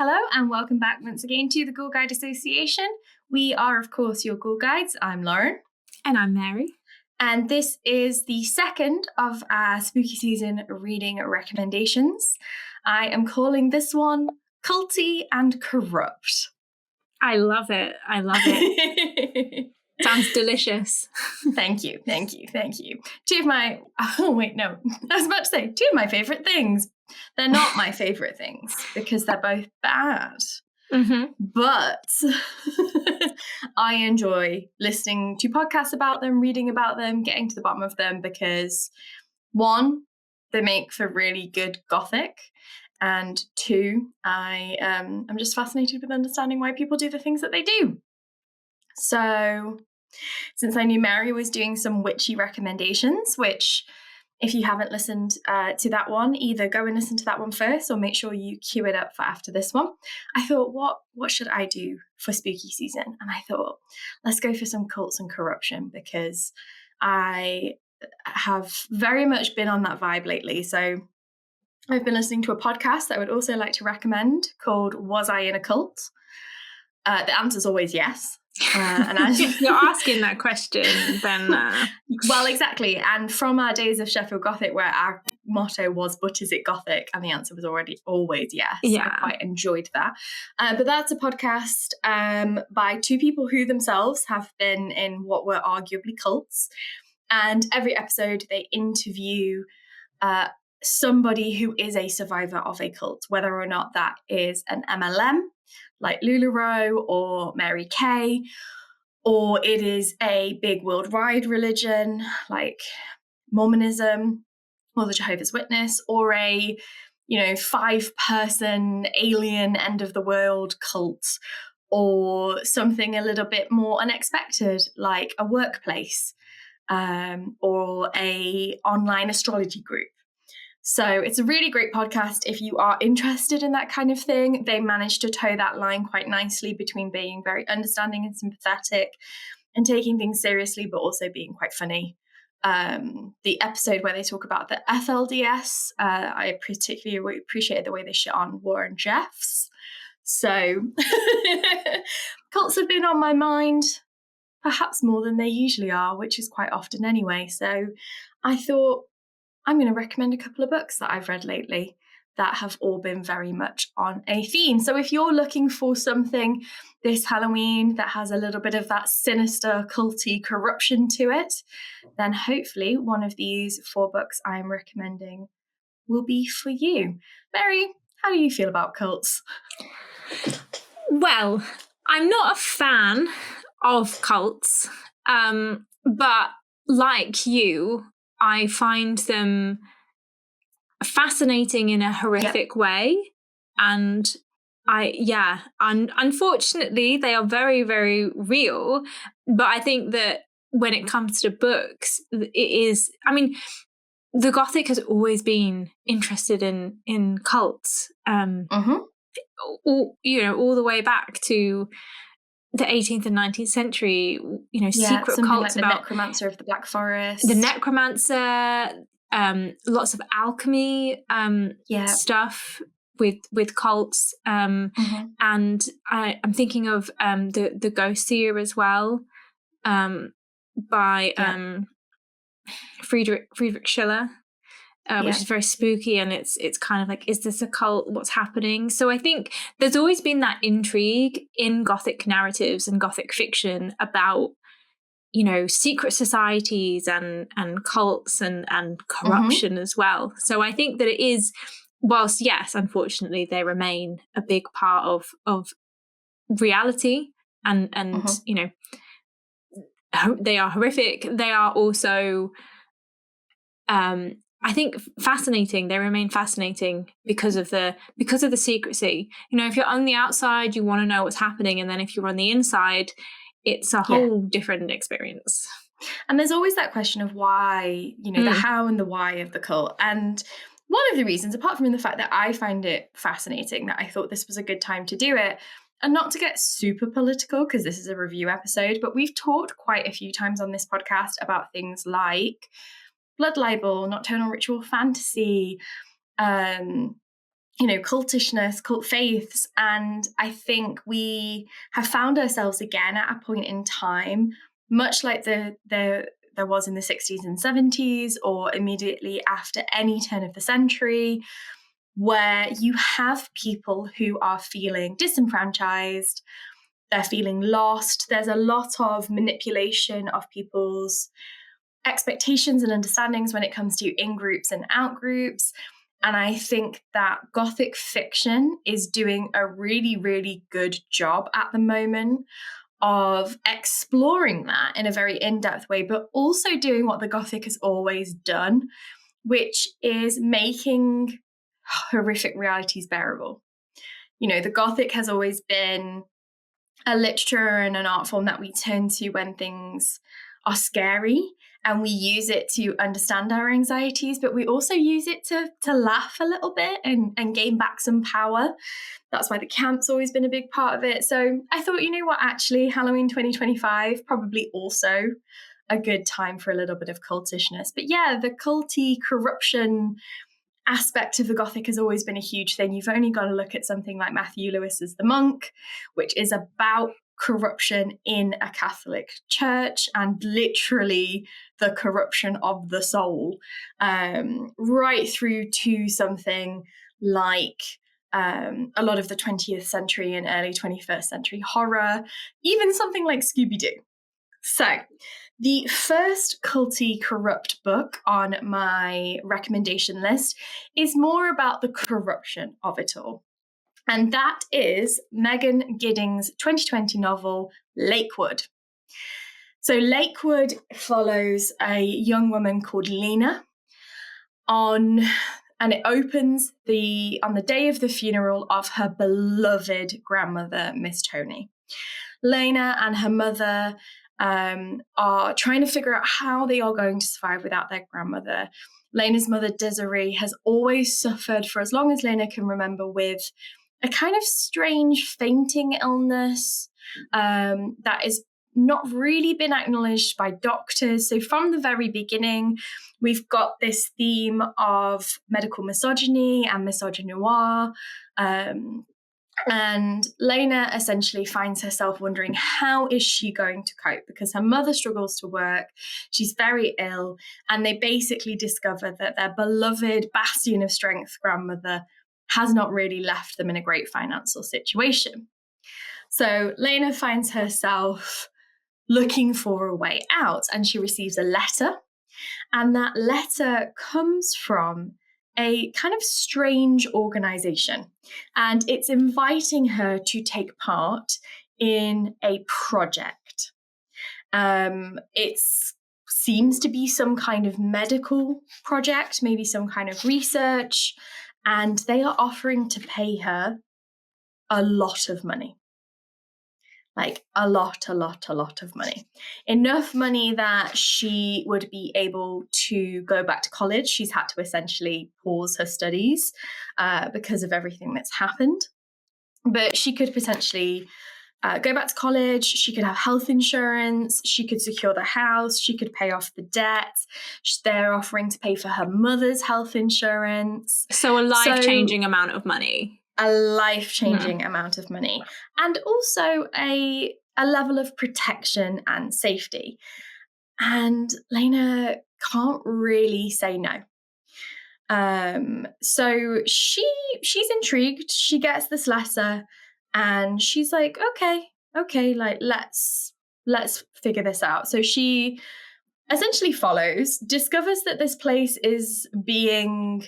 Hello and welcome back once again to the Ghoul Guide Association. We are, of course, your Ghoul Guides. I'm Lauren. And I'm Mary. And this is the second of our spooky season reading recommendations. I am calling this one Culty and Corrupt. I love it. Sounds delicious. Thank you. Two of my favourite things. They're not my favourite things because they're both bad. Mm-hmm. But I enjoy listening to podcasts about them, reading about them, getting to the bottom of them because, one, they make for really good gothic, and two, I'm just fascinated with understanding why people do the things that they do. So, since I knew Mary was doing some witchy recommendations, which, if you haven't listened to that one, either go and listen to that one first or make sure you queue it up for after this one. I thought, what should I do for spooky season? And I thought, let's go for some cults and corruption because I have very much been on that vibe lately. So I've been listening to a podcast that I would also like to recommend called Was I in a Cult? The answer's always yes. And if you're asking that question, then well, exactly. And from our days of Sheffield Gothic, where our motto was "But is it Gothic?" and the answer was always yes. Yeah. I quite enjoyed that. But that's a podcast by two people who themselves have been in what were arguably cults, and every episode they interview somebody who is a survivor of a cult, whether or not that is an MLM like LuLaRoe or Mary Kay, or it is a big worldwide religion like Mormonism or the Jehovah's Witness, or a 5-person alien end of the world cult, or something a little bit more unexpected like a workplace or a online astrology group. So it's a really great podcast if you are interested in that kind of thing. They managed to toe that line quite nicely between being very understanding and sympathetic and taking things seriously, but also being quite funny. The episode where they talk about the FLDS, I particularly appreciated the way they shit on Warren Jeffs. So cults have been on my mind, perhaps more than they usually are, which is quite often anyway. So I thought, I'm going to recommend a couple of books that I've read lately that have all been very much on a theme. So if you're looking for something this Halloween that has a little bit of that sinister, culty corruption to it, then hopefully one of these 4 books I'm recommending will be for you. Mary, how do you feel about cults? Well, I'm not a fan of cults, but like you, I find them fascinating in a horrific way. And unfortunately, they are very, very real. But I think that when it comes to books, it is, the Gothic has always been interested in cults, all the way back to the 18th and 19th century, secret cults like the about necromancer of the Black Forest. The necromancer, lots of alchemy stuff with cults. And I'm thinking of the Ghost Seer as well, by Friedrich Schiller. Which is very spooky, and it's kind of like, is this a cult? What's happening? So I think there's always been that intrigue in Gothic narratives and Gothic fiction about, secret societies and cults and corruption as well. So I think that it is, whilst yes, unfortunately, they remain a big part of reality, and they are horrific. They are also I think fascinating. They remain fascinating because of the secrecy. If you're on the outside, you want to know what's happening, and then if you're on the inside, it's a whole different experience. And there's always that question of why, the how and the why of the cult. And one of the reasons, apart from the fact that I find it fascinating, that I thought this was a good time to do it, and not to get super political because this is a review episode, but we've talked quite a few times on this podcast about things like blood libel, nocturnal ritual fantasy, cultishness, cult faiths. And I think we have found ourselves again at a point in time, much like there was in the 60s and 70s, or immediately after any turn of the century, where you have people who are feeling disenfranchised, they're feeling lost. There's a lot of manipulation of people's expectations and understandings when it comes to in-groups and out-groups. And I think that Gothic fiction is doing a really, really good job at the moment of exploring that in a very in-depth way, but also doing what the Gothic has always done, which is making horrific realities bearable. The Gothic has always been a literature and an art form that we turn to when things are scary, and we use it to understand our anxieties, but we also use it to laugh a little bit and gain back some power. That's why the camp's always been a big part of it. So I thought, actually, Halloween 2025, probably also a good time for a little bit of cultishness. But yeah, the culty corruption aspect of the Gothic has always been a huge thing. You've only got to look at something like Matthew Lewis's The Monk, which is about corruption in a Catholic church and literally the corruption of the soul, right through to something like a lot of the 20th century and early 21st century horror, even something like Scooby-Doo. So the first Culty Corrupt book on my recommendation list is more about the corruption of it all. And that is Megan Giddings' 2020 novel, Lakewood. So Lakewood follows a young woman called Lena and it opens on the day of the funeral of her beloved grandmother, Miss Tony. Lena and her mother are trying to figure out how they are going to survive without their grandmother. Lena's mother, Desiree, has always suffered, for as long as Lena can remember, with a kind of strange fainting illness that has not really been acknowledged by doctors. So from the very beginning, we've got this theme of medical misogyny and misogynoir. And Lena essentially finds herself wondering, how is she going to cope? Because her mother struggles to work, she's very ill, and they basically discover that their beloved bastion of strength grandmother has not really left them in a great financial situation. So Lena finds herself looking for a way out, and she receives a letter. And that letter comes from a kind of strange organization, and it's inviting her to take part in a project. It seems to be some kind of medical project, maybe some kind of research, and they are offering to pay her a lot of money. Like a lot of money. Enough money that she would be able to go back to college. She's had to essentially pause her studies because of everything that's happened. But she could potentially go back to college. She could have health insurance. She could secure the house. She could pay off the debt. They're offering to pay for her mother's health insurance. So a life-changing amount of money. A life-changing amount of money, and also a level of protection and safety. And Lena can't really say no. So she's intrigued. She gets this letter, and she's like, okay, like let's figure this out. So she essentially follows, discovers that this place is being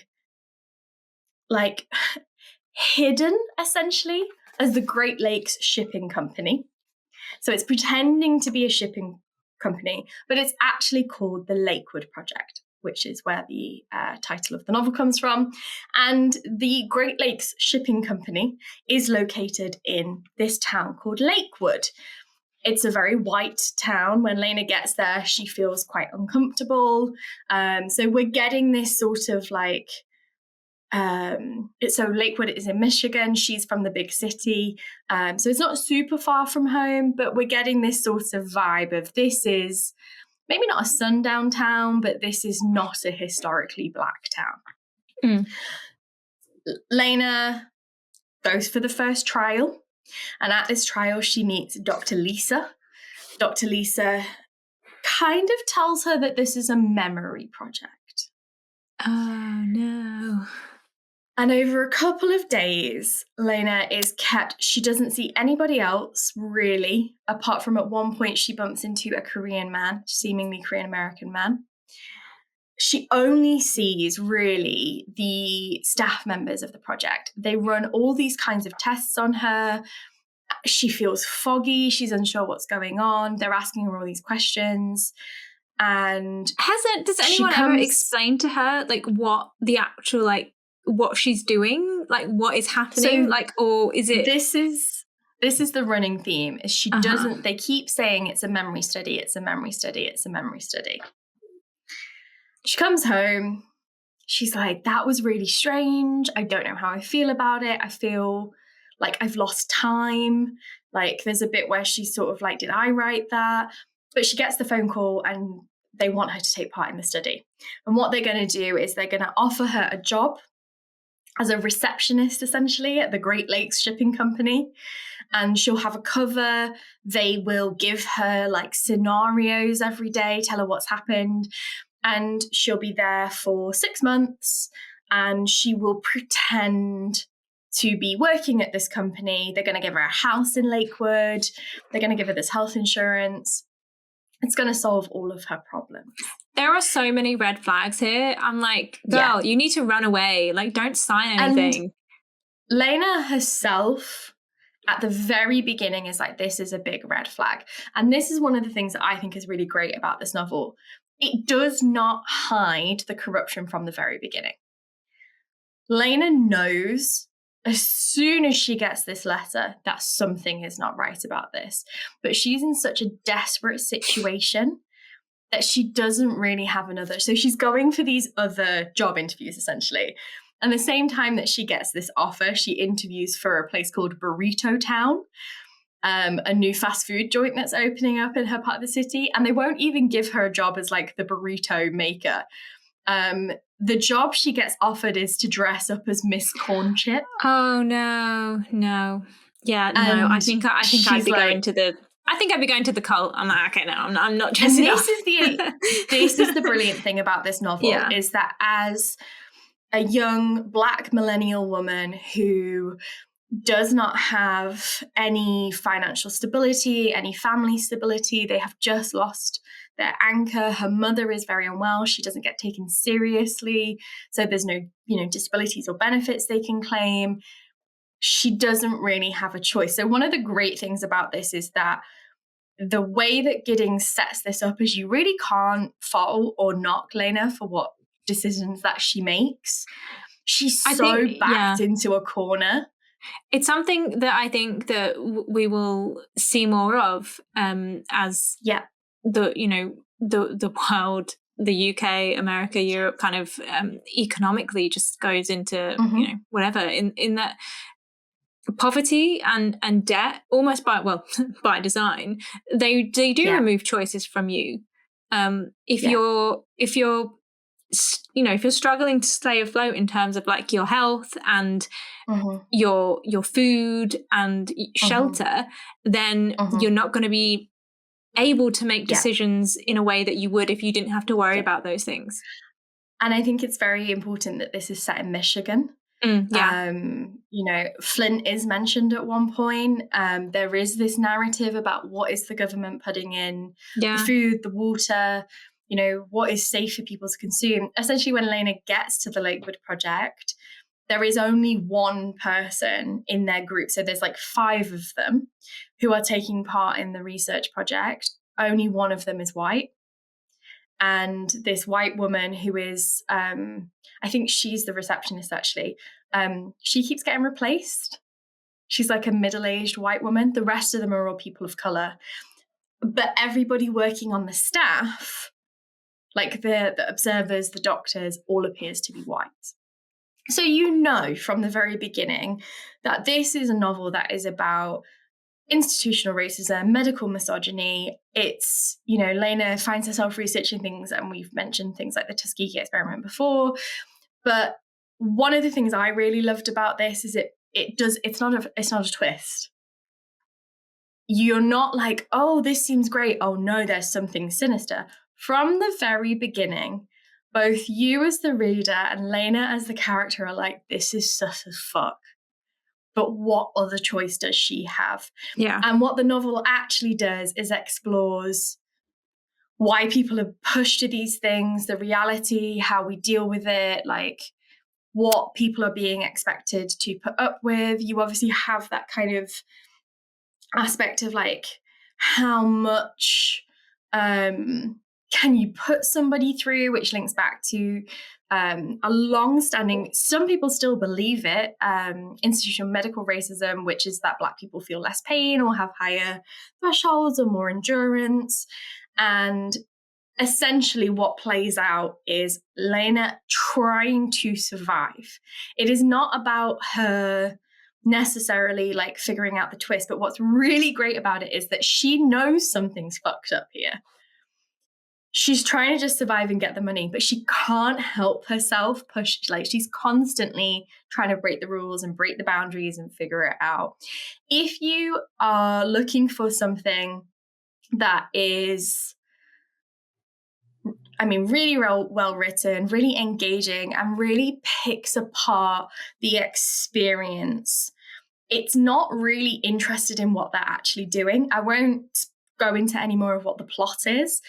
like hidden essentially as the Great Lakes Shipping Company. So it's pretending to be a shipping company, but it's actually called the Lakewood Project, which is where the title of the novel comes from. And the Great Lakes Shipping Company is located in this town called Lakewood. It's a very white town. When Lena gets there, she feels quite uncomfortable. So we're getting this sort of like, so Lakewood is in Michigan. She's from the big city. So it's not super far from home, but we're getting this sort of vibe of this is maybe not a sundown town, but this is not a historically black town. Lena goes for the first trial. And at this trial, she meets Dr. Lisa. Dr. Lisa kind of tells her that this is a memory project. Oh, no. And over a couple of days, Lena is kept, she doesn't see anybody else, really, apart from at one point she bumps into a Korean man, seemingly Korean-American man. She only sees, really, the staff members of the project. They run all these kinds of tests on her. She feels foggy. She's unsure what's going on. They're asking her all these questions. And does anyone ever explain to her, like, what the actual, like, what she's doing, like what is happening, like, or is it? This is the running theme. Is she doesn't? They keep saying it's a memory study. It's a memory study. It's a memory study. She comes home. She's like, that was really strange. I don't know how I feel about it. I feel like I've lost time. Like there's a bit where she's sort of like, did I write that? But she gets the phone call and they want her to take part in the study. And what they're going to do is they're going to offer her a job as a receptionist, essentially, at the Great Lakes Shipping Company. And she'll have a cover. They will give her like scenarios every day, tell her what's happened. And she'll be there for 6 months and she will pretend to be working at this company. They're going to give her a house in Lakewood. They're going to give her this health insurance. It's going to solve all of her problems. There are so many red flags here. I'm like, girl, you need to run away. Like, don't sign anything. And Lena herself, at the very beginning, is like, this is a big red flag. And this is one of the things that I think is really great about this novel. It does not hide the corruption from the very beginning. Lena knows as soon as she gets this letter that something is not right about this. But she's in such a desperate situation that she doesn't really have another. So she's going for these other job interviews, essentially. And the same time that she gets this offer, she interviews for a place called Burrito Town, a new fast food joint that's opening up in her part of the city. And they won't even give her a job as like the burrito maker. The job she gets offered is to dress up as Miss Corn Chip. Oh, no. Yeah, no, I think I'd be going to the... I think I'd be going to the cult. I'm like, okay, no, I'm not dressing up. This is the brilliant thing about this novel, is that as a young Black millennial woman who does not have any financial stability, any family stability, they have just lost their anchor. Her mother is very unwell. She doesn't get taken seriously. So there's no, disabilities or benefits they can claim. She doesn't really have a choice. So one of the great things about this is that the way that Giddings sets this up is you really can't fault or knock Lena for what decisions that she makes. She's backed into a corner. It's something that I think that we will see more of as the world, the UK, America, Europe kind of economically just goes into whatever in that poverty and debt almost by design. They do remove choices from you. If you're struggling to stay afloat in terms of like your health and your food and shelter, then you're not going to be able to make decisions in a way that you would if you didn't have to worry about those things. And I think it's very important that this is set in Michigan. Flint is mentioned at one point. There is this narrative about what is the government putting in the food, the water, what is safe for people to consume. Essentially, when Lena gets to the Lakewood project, there is only one person in their group. So there's like 5 of them who are taking part in the research project. Only one of them is white. And this white woman who is, I think she's the receptionist actually, she keeps getting replaced. She's like a middle-aged white woman. The rest of them are all people of color. But everybody working on the staff, like the observers, the doctors, all appears to be white. So from the very beginning that this is a novel that is about institutional racism, medical misogyny. It's, Lena finds herself researching things, and we've mentioned things like the Tuskegee experiment before, but one of the things I really loved about this is it's not a twist. You're not like, oh, this seems great. Oh no, there's something sinister. From the very beginning, both you as the reader and Lena as the character are like, this is sus as fuck. But what other choice does she have? Yeah. And what the novel actually does is explores why people are pushed to these things, the reality, how we deal with it, like what people are being expected to put up with. You obviously have that kind of aspect of like, how much can you put somebody through, which links back to a long-standing, some people still believe it, institutional medical racism, which is that Black people feel less pain or have higher thresholds or more endurance. And essentially what plays out is Lena trying to survive. It is not about her necessarily like figuring out the twist, but what's really great about it is that she knows something's fucked up here. She's trying to just survive and get the money, but she can't help herself push. Like, she's constantly trying to break the rules and break the boundaries and figure it out. If you are looking for something that is, I mean, really well written, really engaging, and really picks apart the experience, it's not really interested in what they're actually doing. I won't go into any more of what the plot is.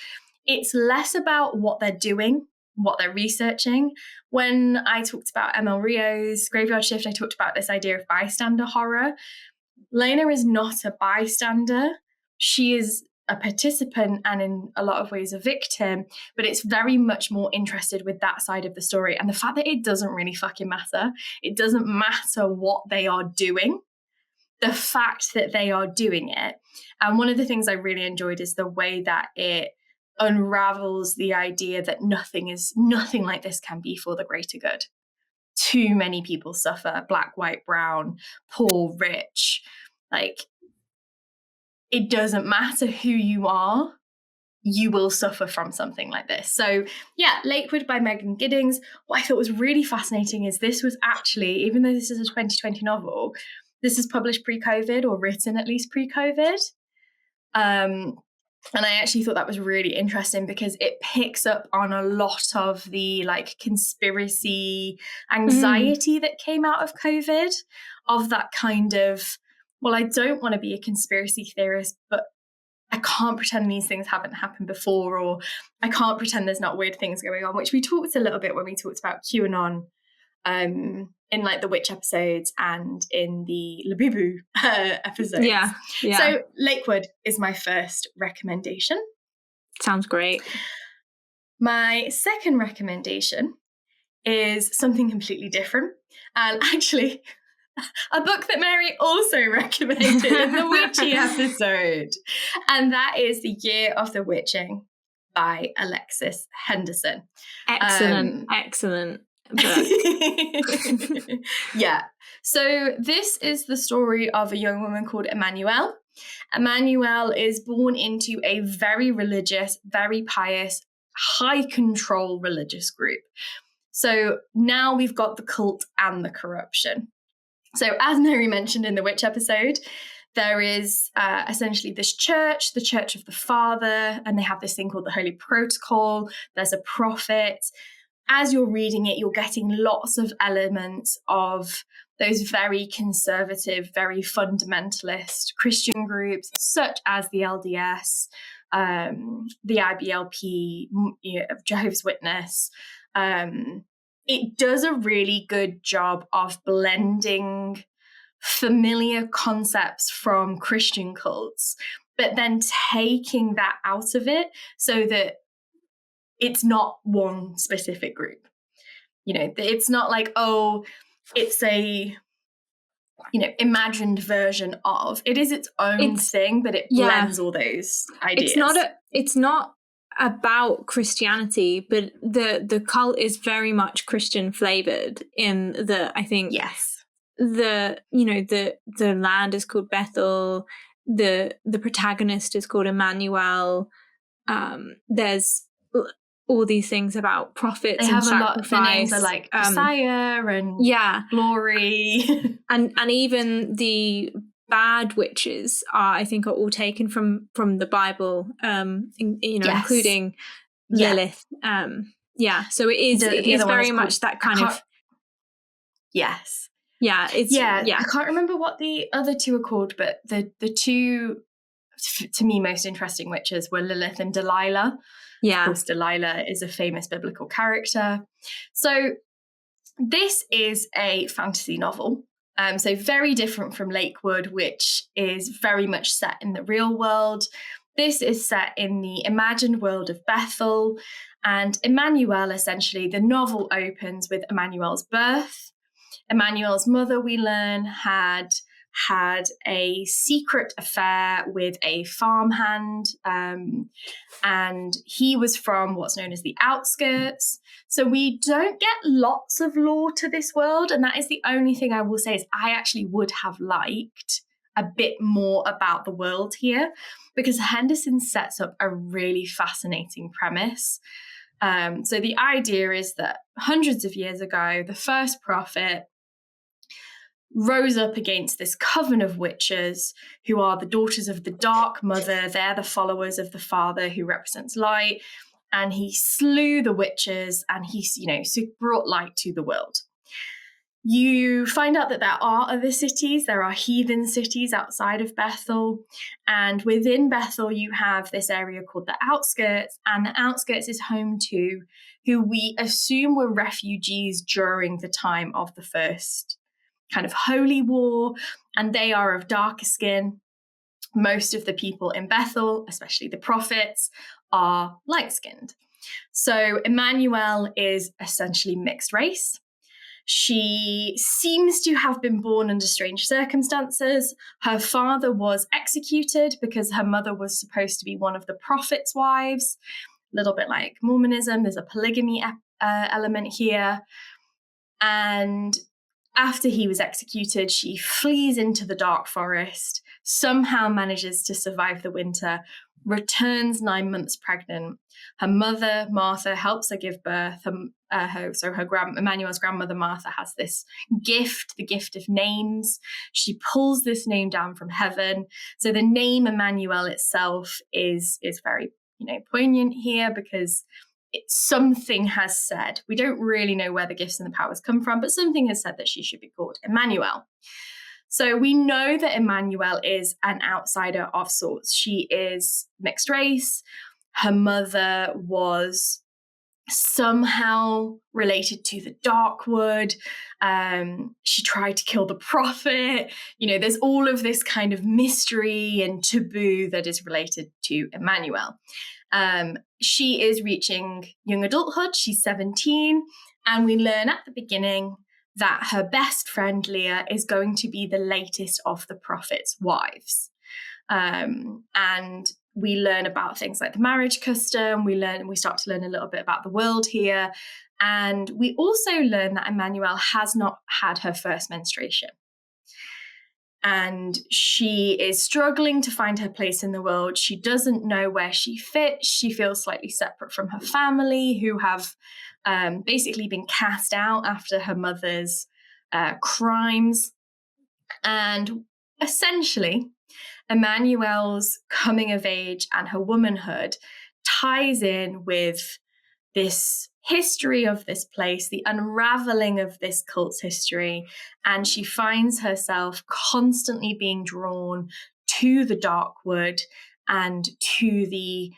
It's less about what they're doing, what they're researching. When I talked about ML Rio's Graveyard Shift, I talked about this idea of bystander horror. Lena is not a bystander. She is a participant and in a lot of ways a victim, but it's very much more interested with that side of the story. And the fact that it doesn't really fucking matter. It doesn't matter what they are doing. The fact that they are doing it. And one of the things I really enjoyed is the way that it unravels the idea that nothing like this can be for the greater good. Too many people suffer, Black, white, brown, poor, rich. Like, it doesn't matter who you are, you will suffer from something like this. So yeah, Lakewood by Megan Giddings. What I thought was really fascinating is this was actually, even though this is a 2020 novel, this is published pre-COVID, or written at least pre-COVID. And I actually thought that was really interesting because it picks up on a lot of the like conspiracy anxiety that came out of COVID, of that kind of, well, I don't want to be a conspiracy theorist, but I can't pretend these things haven't happened before, or I can't pretend there's not weird things going on, which we talked a little bit when we talked about QAnon in like the witch episodes and in the Labubu episodes. Yeah. So Lakewood is my first recommendation. Sounds great. My second recommendation is something completely different, and actually a book that Mary also recommended in the Witchy episode, and that is The Year of the Witching by Alexis Henderson. Excellent book. Yeah. So this is the story of a young woman called Emmanuelle. Emmanuelle is born into a very religious, very pious, high control religious group. So now we've got the cult and the corruption. So as Mary mentioned in the witch episode, there is essentially this church, the Church of the Father, and they have this thing called the Holy Protocol. There's a prophet. As you're reading it, you're getting lots of elements of those very conservative, very fundamentalist Christian groups, such as the LDS, the IBLP, Jehovah's Witness. It does a really good job of blending familiar concepts from Christian cults, but then taking that out of it so that it's not one specific group. You know, it's not like, oh, it's a, imagined version of. It is its own thing, but it blends all those ideas. It's not about Christianity, but the cult is very much Christian flavored in the, I think, yes, the land is called Bethel, the protagonist is called Emmanuelle. There's all these things about prophets they have and sacrifice. The names are like Messiah and glory. and even the bad witches I think are all taken from the Bible, including Lilith. So it is very much that kind of yes. Yeah, I can't remember what the other two are called, but the two to me most interesting witches were Lilith and Delilah. Of course, Delilah is a famous biblical character. So this is a fantasy novel. So very different from Lakewood, which is very much set in the real world. This is set in the imagined world of Bethel. And Emmanuel, essentially, the novel opens with Emmanuel's birth. Emmanuel's mother, we learn, had a secret affair with a farmhand, and he was from what's known as the outskirts. So we don't get lots of lore to this world, and that is the only thing I will say is I actually would have liked a bit more about the world here, because Henderson sets up a really fascinating premise. So the idea is that hundreds of years ago, the first prophet rose up against this coven of witches who are the daughters of the Dark Mother. They're the followers of the Father who represents light. And he slew the witches and he, brought light to the world. You find out that there are other cities. There are heathen cities outside of Bethel. And within Bethel, you have this area called the outskirts. And the outskirts is home to who we assume were refugees during the time of the first kind of holy war, and they are of darker skin. Most of the people in Bethel, especially the prophets, are light-skinned. So Emmanuel is essentially mixed race. She seems to have been born under strange circumstances. Her father was executed because her mother was supposed to be one of the prophet's wives. A little bit like Mormonism, there's a polygamy element here. And after he was executed, she flees into the dark forest, somehow manages to survive the winter, returns 9 months pregnant. Her mother, Martha, helps her give birth. Emmanuel's grandmother, Martha, has this gift, the gift of names. She pulls this name down from heaven. So the name Emmanuel itself is very, poignant here, because something has said, we don't really know where the gifts and the powers come from, but something has said that she should be called Emmanuel. So we know that Emmanuel is an outsider of sorts. She is mixed race. Her mother was somehow related to the Darkwood. She tried to kill the prophet. There's all of this kind of mystery and taboo that is related to Emmanuel. She is reaching young adulthood. She's 17. And we learn at the beginning that her best friend, Leah, is going to be the latest of the prophet's wives. And we learn about things like the marriage custom. We start to learn a little bit about the world here. And we also learn that Emmanuel has not had her first menstruation. And she is struggling to find her place in the world. She doesn't know where she fits. She feels slightly separate from her family, who have basically been cast out after her mother's crimes. And essentially, Emmanuel's coming of age and her womanhood ties in with this history of this place, the unraveling of this cult's history, and she finds herself constantly being drawn to the Darkwood and to the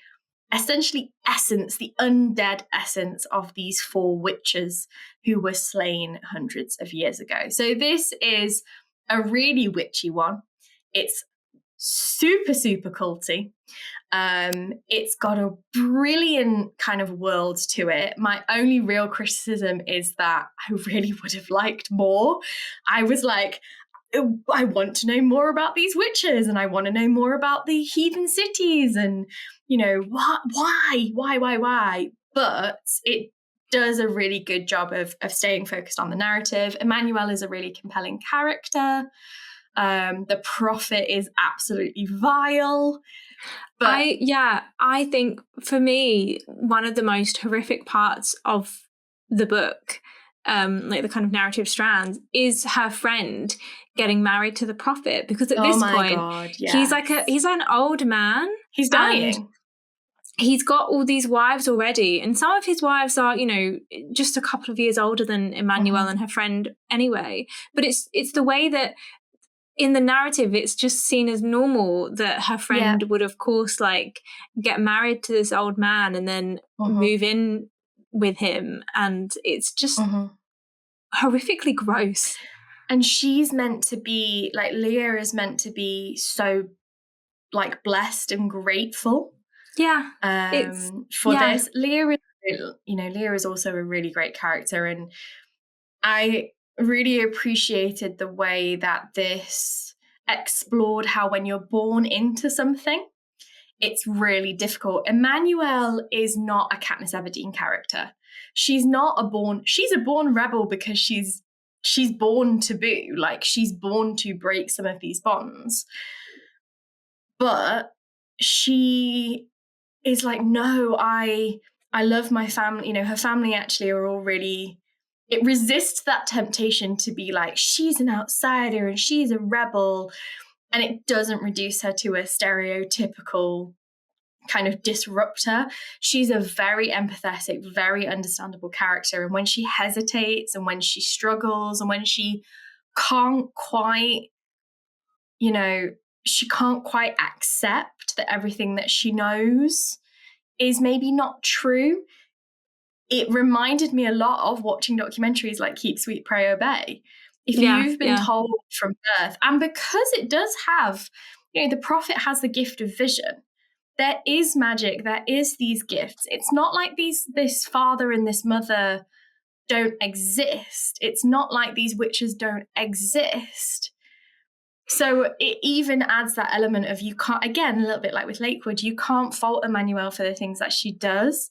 essentially essence, the undead essence of these 4 witches who were slain hundreds of years ago. So this is a really witchy one. It's super, super culty. It's got a brilliant kind of world to it. My only real criticism is that I really would have liked more. I was like, I want to know more about these witches, and I want to know more about the heathen cities, and why? But it does a really good job of staying focused on the narrative. Emmanuel is a really compelling character. The prophet is absolutely vile. But I think for me, one of the most horrific parts of the book, like the kind of narrative strands, is her friend getting married to the prophet, because at this point he's an old man. He's dying. He's got all these wives already, and some of his wives are, just a couple of years older than Emmanuel and her friend anyway. But it's the way that in the narrative it's just seen as normal that her friend would, of course, like get married to this old man and then move in with him, and it's just horrifically gross. And she's meant to be like, Leah is meant to be so like blessed and grateful. For this. Leah is also a really great character, and I really appreciated the way that this explored how when you're born into something, it's really difficult. Emmanuel is not a Katniss Everdeen character. She's a born rebel because she's born to boo, like she's born to break some of these bonds. But she is like, no, I love my family. Her family actually are all really, it resists that temptation to be like, she's an outsider and she's a rebel. And it doesn't reduce her to a stereotypical kind of disruptor. She's a very empathetic, very understandable character. And when she hesitates and when she struggles and when she can't quite, she can't quite accept that everything that she knows is maybe not true. It reminded me a lot of watching documentaries like Keep Sweet, Pray Obey. If you've been told from birth, and because it does have, the prophet has the gift of vision. There is magic, there is these gifts. It's not like this father and this mother don't exist. It's not like these witches don't exist. So it even adds that element of, you can't, again, a little bit like with Lakewood, you can't fault Emmanuel for the things that she does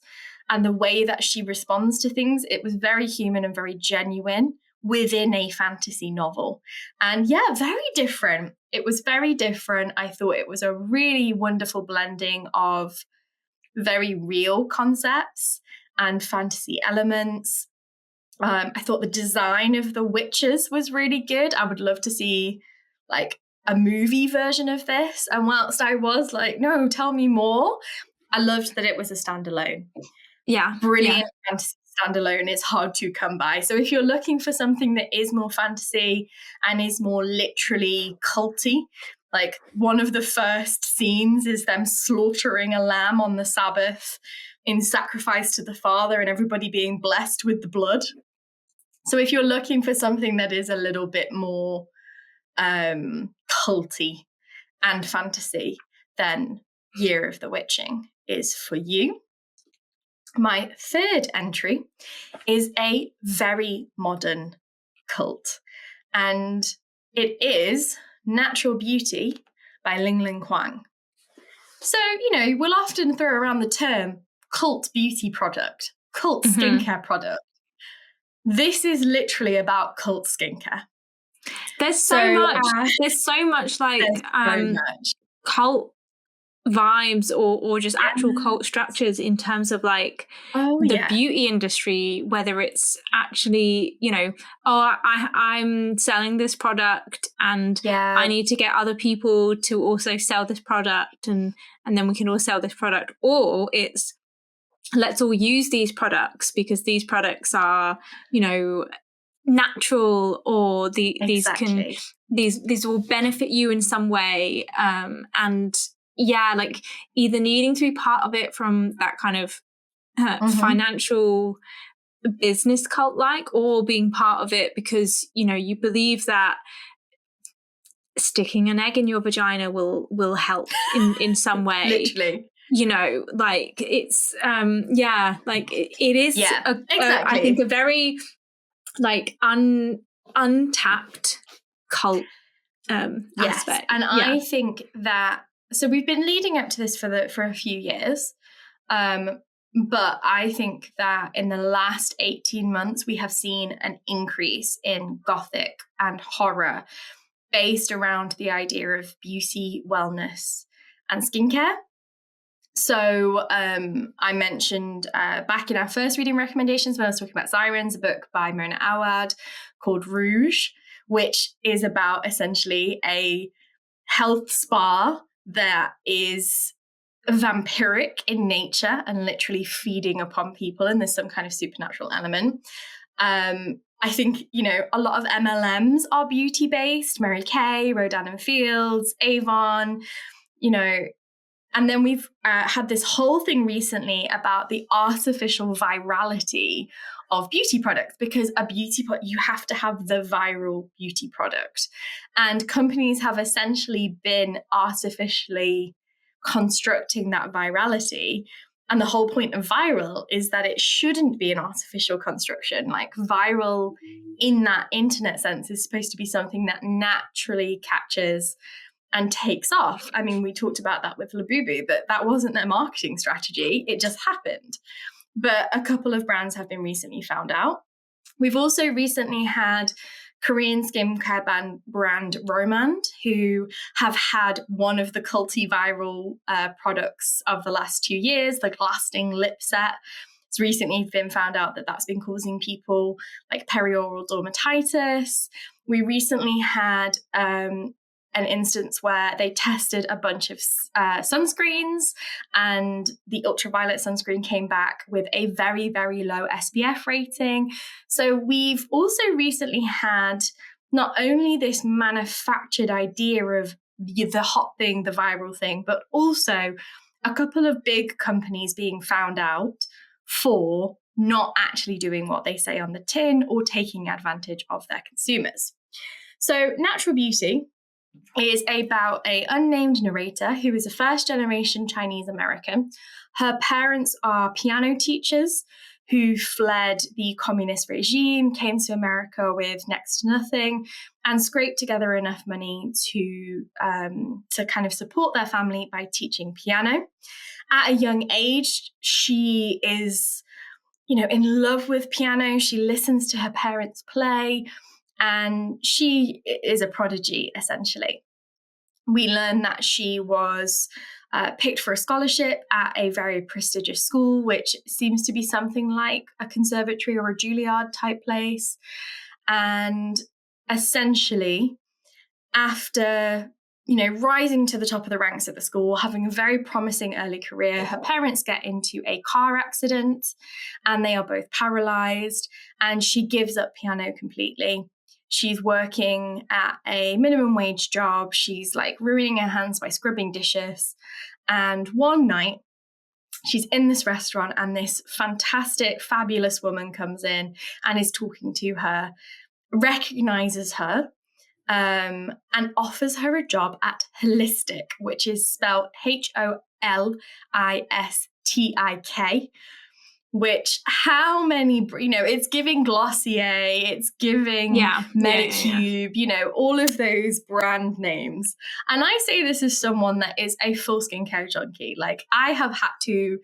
and the way that she responds to things. It was very human and very genuine within a fantasy novel. And very different. It was very different. I thought it was a really wonderful blending of very real concepts and fantasy elements. I thought the design of the witches was really good. I would love to see like a movie version of this. And whilst I was like, no, tell me more, I loved that it was a standalone. Brilliant fantasy standalone is hard to come by. So if you're looking for something that is more fantasy and is more literally culty, like one of the first scenes is them slaughtering a lamb on the Sabbath in sacrifice to the Father and everybody being blessed with the blood. So if you're looking for something that is a little bit more culty and fantasy, then Year of the Witching is for you. My third entry is a very modern cult, and it is Natural Beauty by Ling Huang. So, we'll often throw around the term cult beauty product, cult skincare product. This is literally about cult skincare. There's so much like cult vibes or just actual cult structures in terms of like the beauty industry, whether it's actually, I'm selling this product and I need to get other people to also sell this product and then we can all sell this product, or it's let's all use these products because these products are, natural, or these will benefit you in some way, and like either needing to be part of it from that kind of financial business cult, like, or being part of it because you believe that sticking an egg in your vagina will help in some way. Literally. Like it's like it is I think a very like untapped cult aspect. And I think that, so we've been leading up to this for a few years, but I think that in the last 18 months we have seen an increase in gothic and horror based around the idea of beauty, wellness and skincare. So I mentioned back in our first reading recommendations when I was talking about Sirens, a book by Mona Awad called Rouge, which is about essentially a health spa that is vampiric in nature and literally feeding upon people, and there's some kind of supernatural element. I think, a lot of MLMs are beauty-based, Mary Kay, Rodan and Fields, Avon, and then we've had this whole thing recently about the artificial virality of beauty products, because a beauty product, you have to have the viral beauty product. And companies have essentially been artificially constructing that virality. And the whole point of viral is that it shouldn't be an artificial construction. Like, viral in that internet sense is supposed to be something that naturally catches and takes off. I mean, we talked about that with Labubu, but that wasn't their marketing strategy. It just happened. But a couple of brands have been recently found out. We've also recently had Korean skincare brand Romand, who have had one of the culty viral products of the last 2 years, the Lasting Lip Set. It's recently been found out that that's been causing people like perioral dermatitis. We recently had an instance where they tested a bunch of sunscreens, and the ultraviolet sunscreen came back with a very, very low SPF rating. So we've also recently had not only this manufactured idea of the hot thing, the viral thing, but also a couple of big companies being found out for not actually doing what they say on the tin or taking advantage of their consumers. So Natural Beauty is about an unnamed narrator who is a first-generation Chinese American. Her parents are piano teachers who fled the communist regime, came to America with next to nothing, and scraped together enough money to kind of support their family by teaching piano. At a young age, she is, in love with piano. She listens to her parents play, and she is a prodigy, essentially. We learn that she was picked for a scholarship at a very prestigious school, which seems to be something like a conservatory or a Juilliard type place. And essentially, after rising to the top of the ranks at the school, having a very promising early career, her parents get into a car accident and they are both paralyzed, and she gives up piano completely. She's working at a minimum wage job. She's like ruining her hands by scrubbing dishes. And one night, she's in this restaurant and this fantastic, fabulous woman comes in and is talking to her, recognizes her, and offers her a job at Holistic, which is spelled HOLISTIK, which how many, it's giving Glossier, it's giving Medicube, all of those brand names. And I say this as someone that is a full skincare junkie. Like, I have had to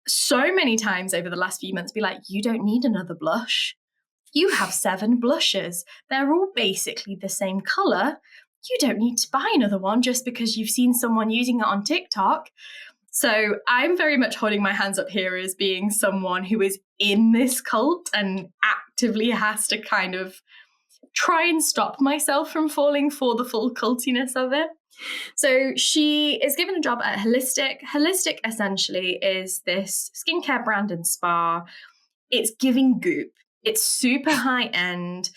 so many times over the last few months be like, you don't need another blush. You have 7 blushes. They're all basically the same color. You don't need to buy another one just because you've seen someone using it on TikTok. So I'm very much holding my hands up here as being someone who is in this cult and actively has to kind of try and stop myself from falling for the full cultiness of it. So she is given a job at Holistic. Holistic essentially is this skincare brand and spa. It's giving Goop. It's super high end.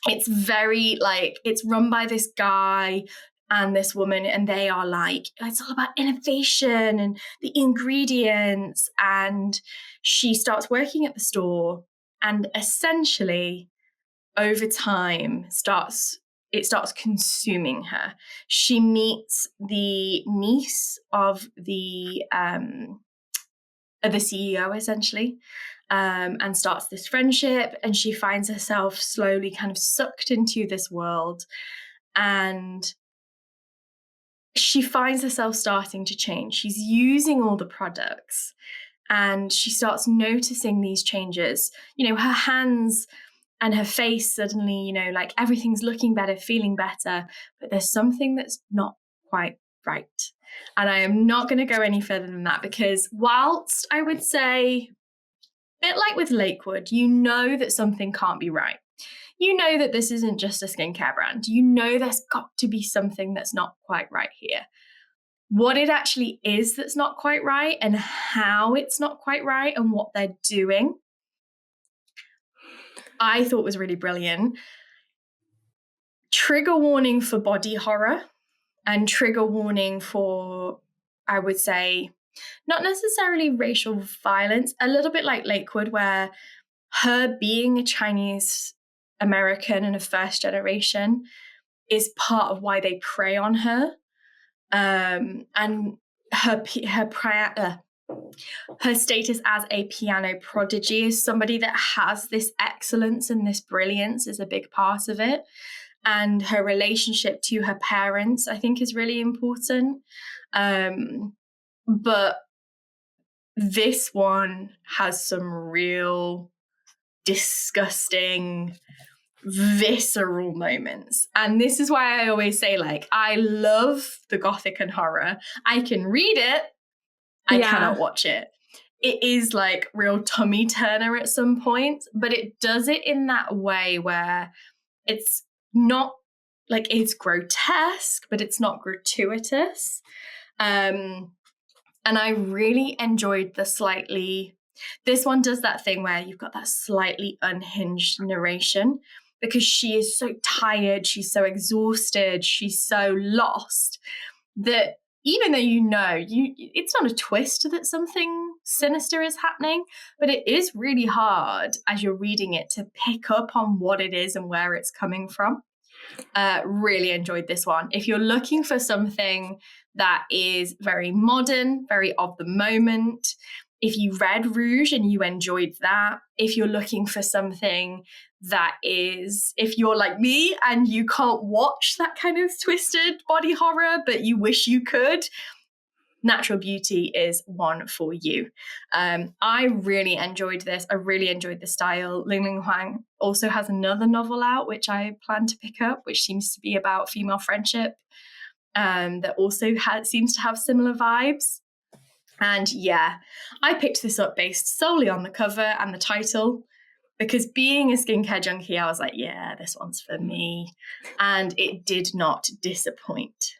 It's very it's run by this guy and this woman, and they are it's all about innovation and the ingredients. And she starts working at the store, and essentially over time it starts consuming her. She meets the niece of the CEO, essentially, and starts this friendship, and she finds herself slowly kind of sucked into this world, and she finds herself starting to change. She's using all the products, and she starts noticing these changes. Her hands and her face suddenly, everything's looking better, feeling better, but there's something that's not quite right. And I am not going to go any further than that, because whilst I would say, a bit like with Lakewood, you know that something can't be right. You know that this isn't just a skincare brand. You know there's got to be something that's not quite right here. What it actually is that's not quite right, and how it's not quite right, and what they're doing, I thought was really brilliant. Trigger warning for body horror, and trigger warning for, I would say, not necessarily racial violence, a little bit like Lakewood, where her being a Chinese American and a first generation is part of why they prey on her. And her status as a piano prodigy, is somebody that has this excellence and this brilliance, is a big part of it. And her relationship to her parents, I think, is really important. But this one has some real disgusting, visceral moments. And this is why I always say, like, I love the Gothic and horror. I can read it. I cannot watch it. It is like real tummy turner at some point, but it does it in that way where it's not like, it's grotesque, but it's not gratuitous. And I really enjoyed this one does that thing where you've got that slightly unhinged narration, because she is so tired, she's so exhausted, she's so lost, that even though it's not a twist that something sinister is happening, but it is really hard as you're reading it to pick up on what it is and where it's coming from. Really enjoyed this one. If you're looking for something that is very modern, very of the moment, if you read Rouge and you enjoyed that, if you're looking for something that is, if you're like me and you can't watch that kind of twisted body horror, but you wish you could, Natural Beauty is one for you. I really enjoyed this. I really enjoyed the style. Ling Huang also has another novel out, which I plan to pick up, which seems to be about female friendship, that also seems to have similar vibes. And yeah, I picked this up based solely on the cover and the title, because being a skincare junkie, I was like, yeah, this one's for me. And it did not disappoint.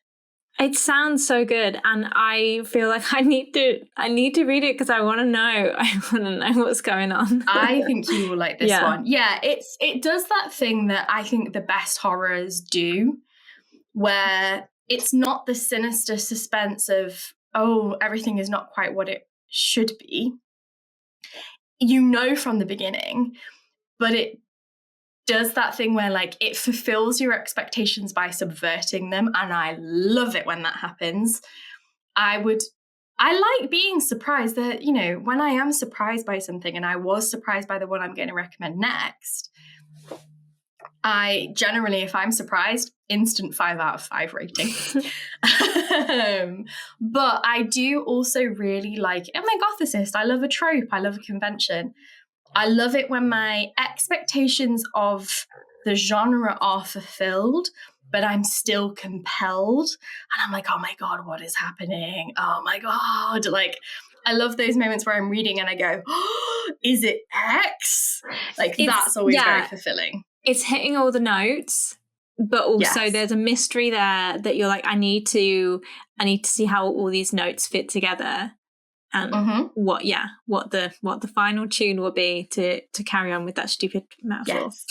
It sounds so good, and I feel like I need to read it, because I want to know. I want to know what's going on. I think you will like this one. Yeah, it does that thing that I think the best horrors do, where it's not the sinister suspense of, oh, everything is not quite what it should be. You know from the beginning, but it does that thing where, like, it fulfills your expectations by subverting them, and I love it when that happens. I like being surprised that, you know, when I am surprised by something, and I was surprised by the one I'm going to recommend next, I generally, if I'm surprised, instant 5 out of 5 rating. But I do also really like, I'm a gothicist, I love a trope, I love a convention. I love it when my expectations of the genre are fulfilled, but I'm still compelled. And I'm like, oh my God, what is happening? Oh my God. Like, I love those moments where I'm reading and I go, oh, is it X? Like, that's always very fulfilling. It's hitting all the notes, but also there's a mystery there that you're like, I need to see how all these notes fit together. And what the final tune will be to carry on with that stupid metaphor. Yes.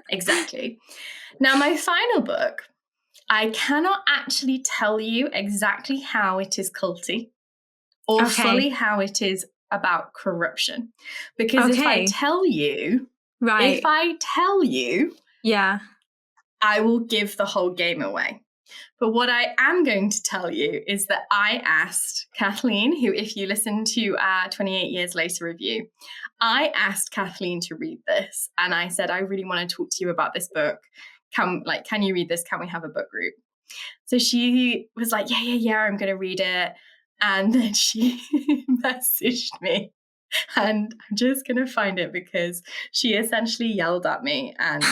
Exactly. Now, my final book, I cannot actually tell you exactly how it is culty or fully how it is about corruption, because if I tell you, I will give the whole game away. But what I am going to tell you is that I asked Kathleen, who, if you listen to our 28 Years Later review, I asked Kathleen to read this. And I said, I really want to talk to you about this book. Can you read this? Can we have a book group? So she was like, yeah, I'm going to read it. And then she messaged me And I'm just going to find it because she essentially yelled at me and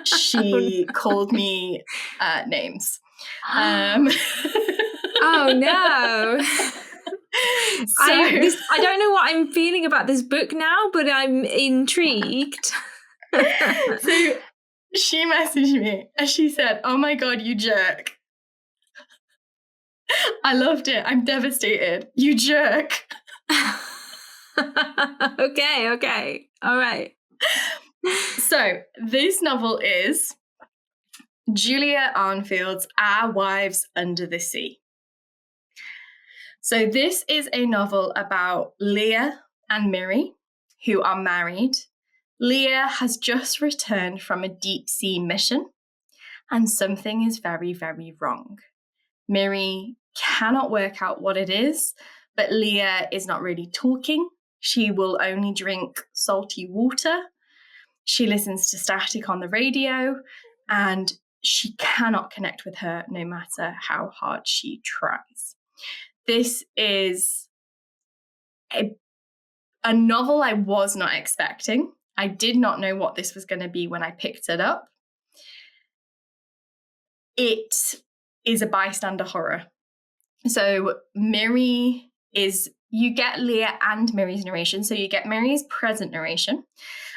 she called me names. Oh, no. So, I don't know what I'm feeling about this book now, but I'm intrigued. So she messaged me and she said, "Oh my God, you jerk." I loved it. I'm devastated. You jerk. Okay. All right. So this novel is Julia Armfield's Our Wives Under the Sea. So this is a novel about Leah and Miri, who are married. Leah has just returned from a deep sea mission, and something is very, very wrong. Miri cannot work out what it is, but Leah is not really talking. She will only drink salty water. She listens to static on the radio, and she cannot connect with her no matter how hard she tries. This is a novel I was not expecting. I did not know what this was going to be when I picked it up. It is a bystander horror. So Miri you get Leah and Miri's narration. So you get Miri's present narration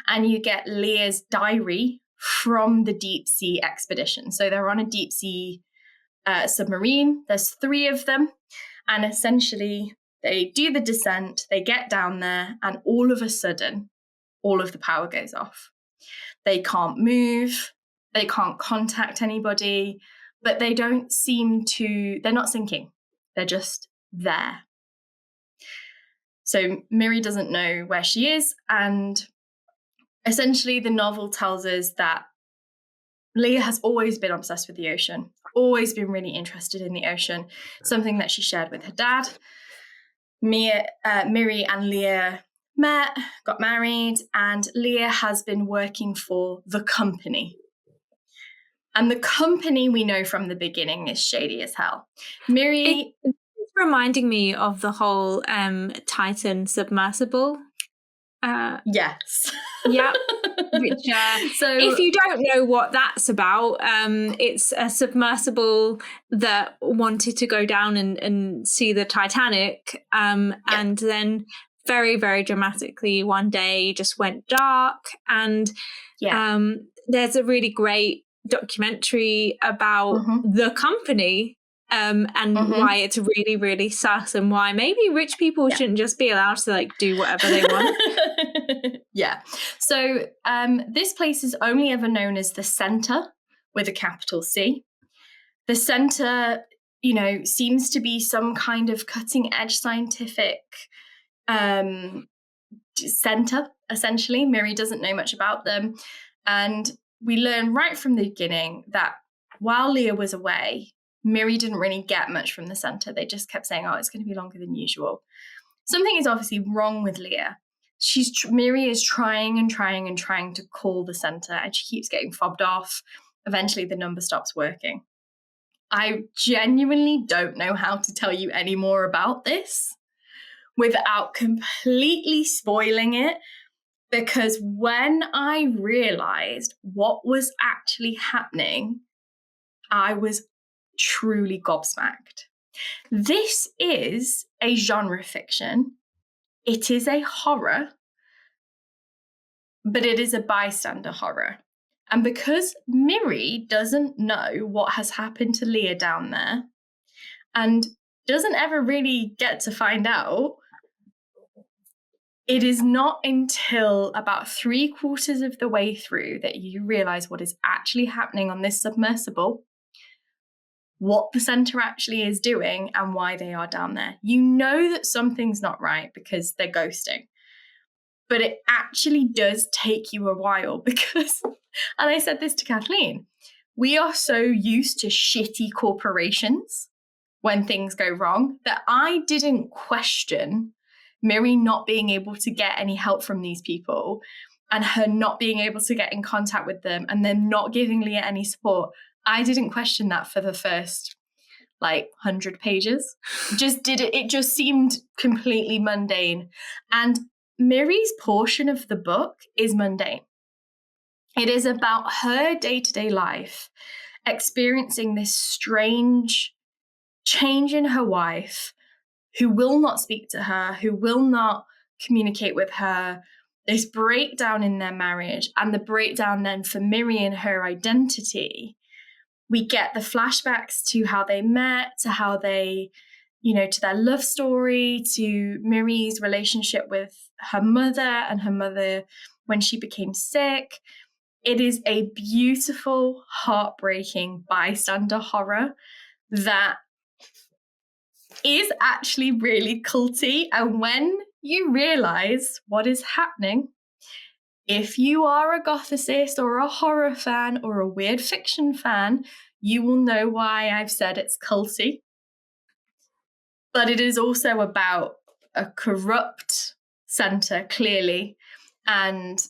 and you get Leah's diary from the deep sea expedition. So they're on a deep sea submarine. There's 3 of them. And essentially they do the descent, they get down there, and all of a sudden, all of the power goes off. They can't move, they can't contact anybody, but they don't seem to, they're not sinking. They're just there. So Miri doesn't know where she is, and essentially the novel tells us that Leah has always been obsessed with the ocean, always been really interested in the ocean, something that she shared with her dad. Miri and Leah met, got married, and Leah has been working for the company. And the company we know from the beginning is shady as hell. Miri... It's reminding me of the whole Titan submersible. Yes. Yeah. Which, so if you don't know what that's about, it's a submersible that wanted to go down and see the Titanic, and then very, very dramatically one day just went dark. And there's a really great documentary about the company and why it's really, really sus, and why maybe rich people shouldn't just be allowed to do whatever they want. Yeah. So this place is only ever known as the Center with a capital C. The Center, seems to be some kind of cutting edge scientific center, essentially. Miri doesn't know much about them. And we learn right from the beginning that while Leah was away, Miri didn't really get much from the center. They just kept saying, it's going to be longer than usual. Something is obviously wrong with Leah. Miri is trying to call the center, and she keeps getting fobbed off. Eventually, the number stops working. I genuinely don't know how to tell you any more about this without completely spoiling it, because when I realized what was actually happening, I was truly gobsmacked. This is a genre fiction. It is a horror, but it is a bystander horror. And because Miri doesn't know what has happened to Leah down there and doesn't ever really get to find out, it is not until about 3/4 of the way through that you realize what is actually happening on this submersible, what the center actually is doing, and why they are down there. You know that something's not right because they're ghosting. But it actually does take you a while because, and I said this to Kathleen, we are so used to shitty corporations when things go wrong that I didn't question Miri not being able to get any help from these people and her not being able to get in contact with them and then not giving Leah any support. I didn't question that for the first like 100 pages. It just seemed completely mundane. And Miri's portion of the book is mundane. It is about her day-to-day life, experiencing this strange change in her wife, who will not speak to her, who will not communicate with her, this breakdown in their marriage, and the breakdown then for Miri and her identity. We get the flashbacks to how they met, to how they, to their love story, to Miri's relationship with her mother and her mother when she became sick. It is a beautiful, heartbreaking bystander horror that is actually really culty. And when you realize what is happening, if you are a gothicist or a horror fan or a weird fiction fan, you will know why I've said it's culty. But it is also about a corrupt center, clearly, and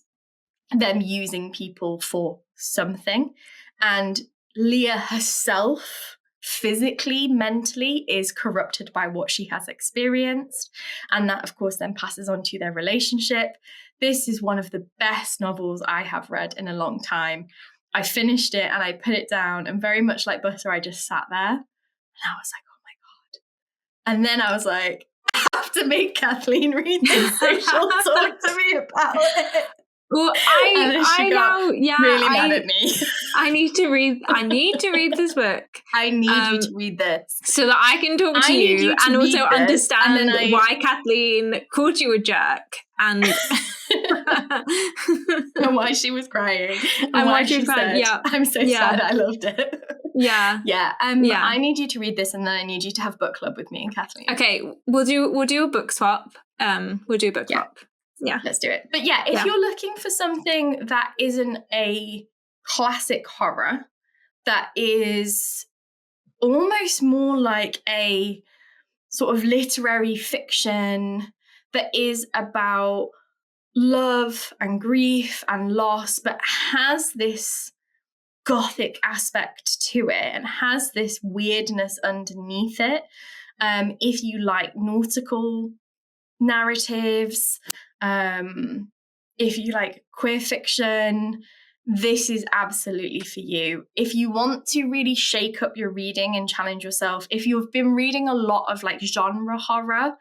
them using people for something. And Leah herself, physically, mentally, is corrupted by what she has experienced. And that, of course, then passes on to their relationship. This is one of the best novels I have read in a long time. I finished it and I put it down, and very much like Butter, I just sat there and I was like, oh my God. And then I was like, I have to make Kathleen read this so she'll talk to me about it. Well, I now, really mad at me. I need to read this book. I need you to read this so that I can talk to you and also understand why Kathleen called you a jerk and and why she was crying and why she said, I'm so sad I loved it. I need you to read this, and then I need you to have book club with me and Kathleen. Okay, we'll do a book swap. We'll do a book swap. Yeah, let's do it. But if you're looking for something that isn't a classic horror, that is almost more like a sort of literary fiction that is about love and grief and loss, but has this gothic aspect to it and has this weirdness underneath it. If you like nautical narratives, if you like queer fiction, this is absolutely for you. If you want to really shake up your reading and challenge yourself, if you've been reading a lot of like genre horror,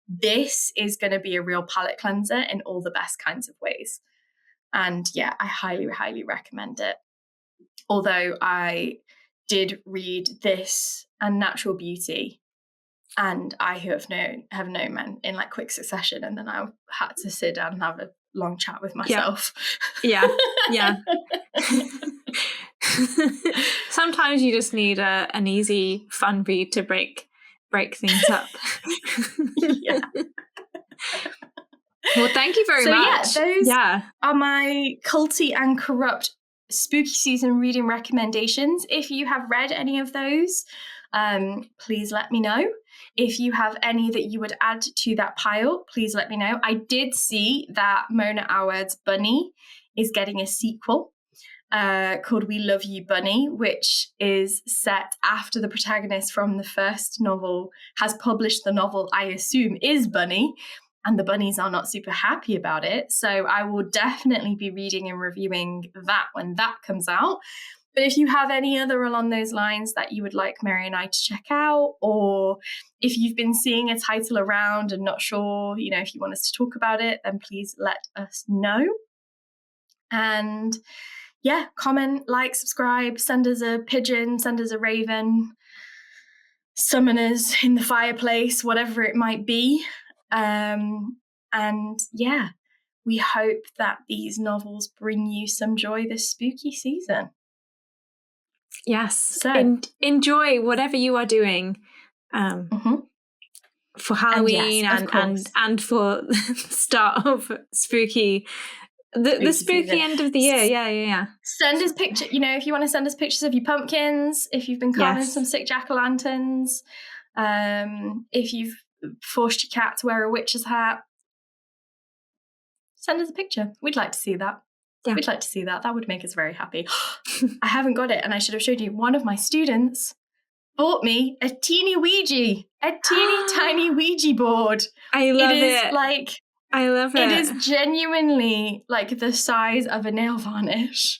this is going to be a real palate cleanser in all the best kinds of ways. And I highly, highly recommend it. Although I did read this and Natural Beauty, and I have known men in like quick succession, and then I had to sit down and have a long chat with myself. Yeah. Sometimes you just need an easy, fun read to break things up. Yeah. Well, thank you very much. Those are my Culty and Corrupt spooky season reading recommendations. If you have read any of those, please let me know. If you have any that you would add to that pile, please let me know. I did see that Mona Award's Bunny is getting a sequel called We Love You, Bunny, which is set after the protagonist from the first novel has published the novel I assume is Bunny, and the bunnies are not super happy about it. So I will definitely be reading and reviewing that when that comes out. But if you have any other along those lines that you would like Mary and I to check out, or if you've been seeing a title around and not sure, if you want us to talk about it, then please let us know. And comment, like, subscribe, send us a pigeon, send us a raven, summon us in the fireplace, whatever it might be. We hope that these novels bring you some joy this spooky season. Yes. So enjoy whatever you are doing for Halloween and for the start of spooky the spooky season. End of the year. Yeah. Send us pictures, if you want to send us pictures of your pumpkins, if you've been carving some sick jack-o'-lanterns, if you've forced your cat to wear a witch's hat, send us a picture. We'd like to see that. Yeah. We'd like to see that. That would make us very happy. I haven't got it, and I should have showed you. One of my students bought me a teeny tiny Ouija board. I love it. It is like, I love it. It is genuinely like the size of a nail varnish.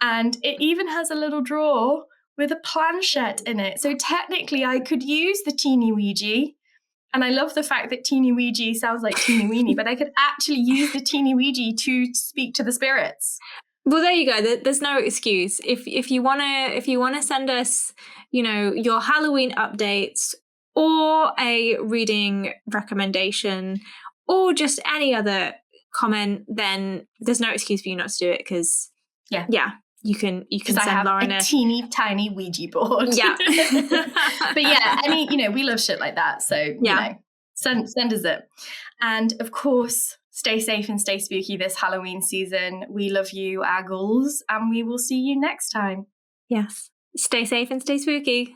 And it even has a little drawer with a planchette in it. So technically I could use the teeny Ouija. And I love the fact that teeny Ouija sounds like teeny weeny, but I could actually use the teeny Ouija to speak to the spirits. Well, there you go. There's no excuse. If you wanna send us, your Halloween updates or a reading recommendation or just any other comment, then there's no excuse for you not to do it, because you can send Lauren a teeny tiny Ouija board. Yeah. But yeah, we love shit like that. So send us it. And of course, stay safe and stay spooky this Halloween season. We love you, our ghouls, and we will see you next time. Yes. Stay safe and stay spooky.